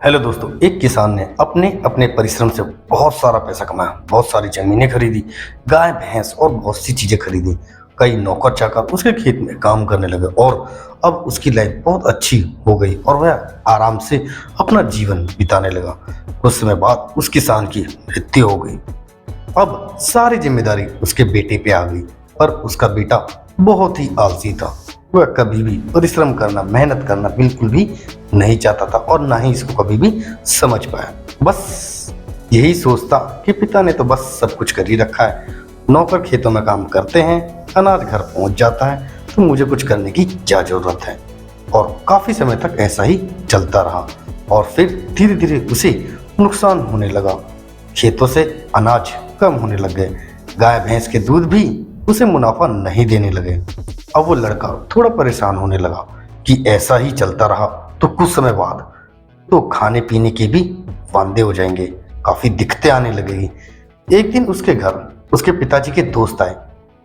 Hello दोस्तों, एक किसान ने अपने अपने परिश्रम से बहुत सारा पैसा कमाया, बहुत सारी जमीनें खरीदी, गाय भैंस और बहुत सी चीजें खरीदी। कई नौकर चाकर उसके खेत में काम करने लगे और अब उसकी लाइफ बहुत अच्छी हो गई और वह आराम से अपना जीवन बिताने लगा। कुछ समय बाद उस किसान की मृत्यु हो गई। अब सारी जिम्मेदारी उसके बेटे पे आ गई, पर उसका बेटा बहुत ही आलसी था। वह कभी भी परिश्रम करना, मेहनत करना बिल्कुल भी नहीं चाहता था और ना ही इसको कभी भी समझ पाया। बस यही सोचता कि पिता ने तो बस सब कुछ कर ही रखा है, नौकर खेतों में काम करते हैं, अनाज घर पहुंच जाता है, तो मुझे कुछ करने की क्या जरूरत है। और काफी समय तक ऐसा ही चलता रहा और फिर धीरे धीरे उसे नुकसान होने लगा। खेतों से अनाज कम होने लग गए, गाय भैंस के दूध भी उसे मुनाफा नहीं देने लगे। अब वो लड़का थोड़ा परेशान होने लगा कि ऐसा ही चलता रहा तो कुछ समय बाद तो खाने पीने के भी वांदे हो जाएंगे, काफी दिक्कतें आने लगेगी। एक दिन उसके घर उसके पिताजी के दोस्त आए।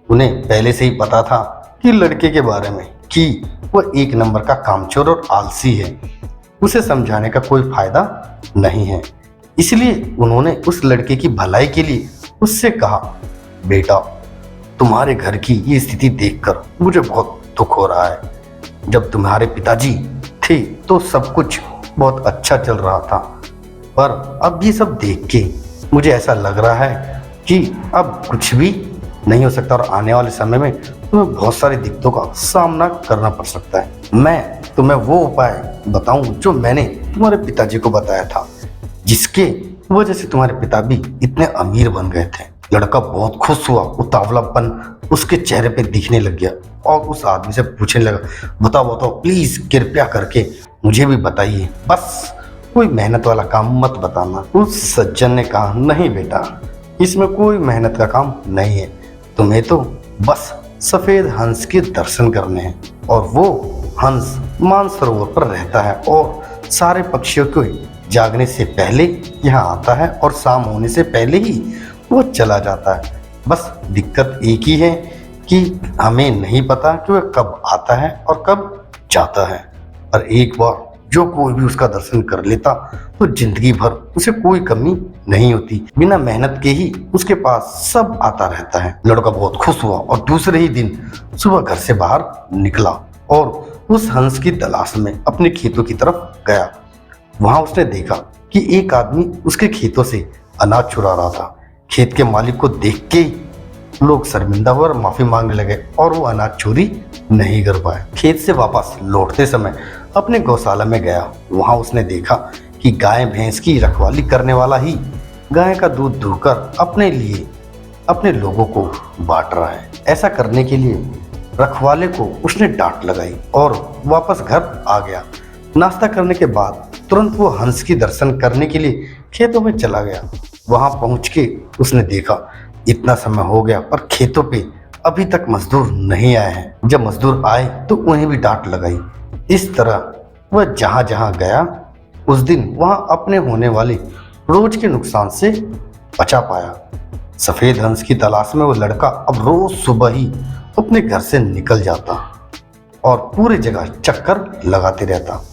उन्हें पहले से ही पता था कि लड़के के बारे में कि वह एक नंबर का कामचोर और आलसी है, उसे समझाने का कोई फायदा नहीं है। इसलिए उन्होंने उस लड़के की भलाई के लिए उससे कहा, बेटा, तुम्हारे घर की ये स्थिति देखकर मुझे बहुत दुख हो रहा है। जब तुम्हारे पिताजी थे तो सब कुछ बहुत अच्छा चल रहा था, पर अब ये सब देख के मुझे ऐसा लग रहा है कि अब कुछ भी नहीं हो सकता और आने वाले समय में तुम्हें बहुत सारी दिक्कतों का सामना करना पड़ सकता है। मैं तुम्हें वो उपाय बताऊं जो मैंने तुम्हारे पिताजी को बताया था, जिसके वजह से तुम्हारे पिता भी इतने अमीर बन गए थे। लड़का बहुत खुश हुआ, उतावलापन उसके चेहरे पे दिखने लग गया और उस आदमी से पूछने लगा, बताओ बताओ, प्लीज कृपया करके मुझे भी बताइए, बस कोई मेहनत वाला काम मत बताना। उस सज्जन ने कहा, नहीं बेटा, इसमें कोई मेहनत का काम नहीं है, तुम्हें तो बस सफेद हंस के दर्शन करने हैं और वो हंस मानसरोवर पर रहता है और सारे पक्षियों को जागने से पहले यहाँ आता है और शाम होने से पहले ही वो चला जाता है। बस दिक्कत एक ही है कि हमें नहीं पता कि वह कब आता है और कब जाता है। और एक बार जो कोई भी उसका दर्शन कर लेता तो जिंदगी भर उसे कोई कमी नहीं होती, बिना मेहनत के ही उसके पास सब आता रहता है। लड़का बहुत खुश हुआ और दूसरे ही दिन सुबह घर से बाहर निकला और उस हंस की तलाश में अपने खेतों की तरफ गया। वहां उसने देखा कि एक आदमी उसके खेतों से अनाज चुरा रहा था। खेत के मालिक को देख के लोग शर्मिंदा हुए और माफी मांगने लगे और वो अनाज चोरी नहीं कर पाए। खेत से वापस लौटते समय अपने गौशाला में गया। वहां उसने देखा कि गाय भैंस की रखवाली करने वाला ही गाय का दूध दुहकर अपने लिए अपने लोगों को बांट रहा है। ऐसा करने के लिए रखवाले को उसने डांट लगाई और वापस घर आ गया। नाश्ता करने के बाद तुरंत वो हंस की दर्शन करने के लिए खेतों में चला गया। वहां पहुंच के उसने देखा इतना समय हो गया पर खेतों पे अभी तक मजदूर नहीं आए हैं। जब मजदूर आए तो उन्हें भी डांट लगाई। इस तरह वह जहां जहां गया उस दिन वहां अपने होने वाले रोज के नुकसान से बचा पाया। सफेद हंस की तलाश में वो लड़का अब रोज सुबह ही अपने घर से निकल जाता और पूरे जगह चक्कर लगाते रहता।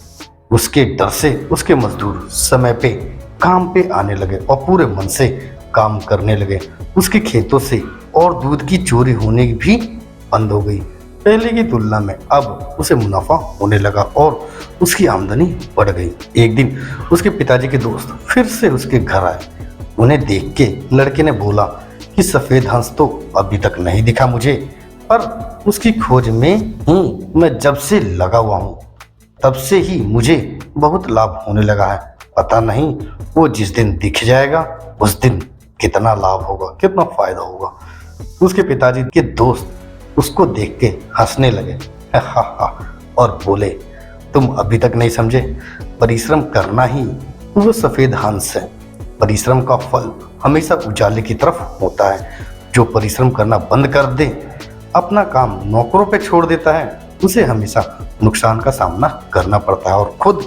उसके डर से उसके मजदूर समय पे काम पे आने लगे और पूरे मन से काम करने लगे। उसके खेतों से और दूध की चोरी होने भी बंद हो गई। पहले की तुलना में अब उसे मुनाफा होने लगा और उसकी आमदनी बढ़ गई। एक दिन उसके पिताजी के दोस्त फिर से उसके घर आए। उन्हें देख के लड़के ने बोला कि सफेद हंस तो अभी तक नहीं दिखा मुझे, पर उसकी खोज में ही मैं जब से लगा हुआ हूँ तब से ही मुझे बहुत लाभ होने लगा है। पता नहीं वो जिस दिन दिख जाएगा उस दिन कितना लाभ होगा, कितना फायदा होगा। उसके पिताजी के दोस्त उसको देख के हंसने लगे और बोले, तुम अभी तक नहीं समझे, परिश्रम करना ही वो सफेद हंस है। परिश्रम का फल हमेशा उजाले की तरफ होता है। जो परिश्रम करना बंद कर दे, अपना काम नौकरों पे छोड़ देता है, उसे हमेशा नुकसान का सामना करना पड़ता है और खुद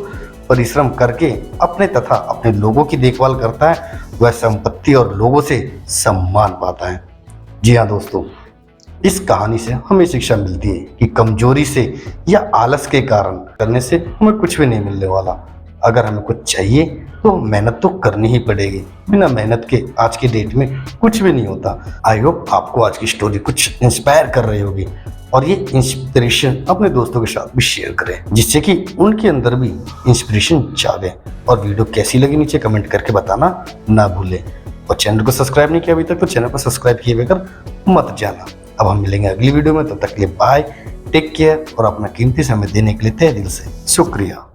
परिश्रम करके अपने तथा अपने लोगों की देखभाल करता है, वह संपत्ति और लोगों से सम्मान पाता है। जी हाँ दोस्तों, इस कहानी से हमें शिक्षा मिलती है कि कमजोरी से या आलस के कारण करने से हमें कुछ भी नहीं मिलने वाला। अगर हमें कुछ चाहिए तो मेहनत तो करनी ही पड़ेगी, बिना मेहनत के आज के डेट में कुछ भी नहीं होता। आई होप आपको आज की स्टोरी कुछ इंस्पायर कर रही होगी और ये इंस्पिरेशन अपने दोस्तों के साथ भी शेयर करें, जिससे कि उनके अंदर भी इंस्पिरेशन जागे। और वीडियो कैसी लगी नीचे कमेंट करके बताना ना भूलें। और चैनल को सब्सक्राइब नहीं किया अभी तक तो चैनल को सब्सक्राइब किए बगैर मत जाना। अब हम मिलेंगे अगली वीडियो में, तब तक के लिए बाय, टेक केयर और अपना कीमती समय देने के लिए तहे दिल से शुक्रिया।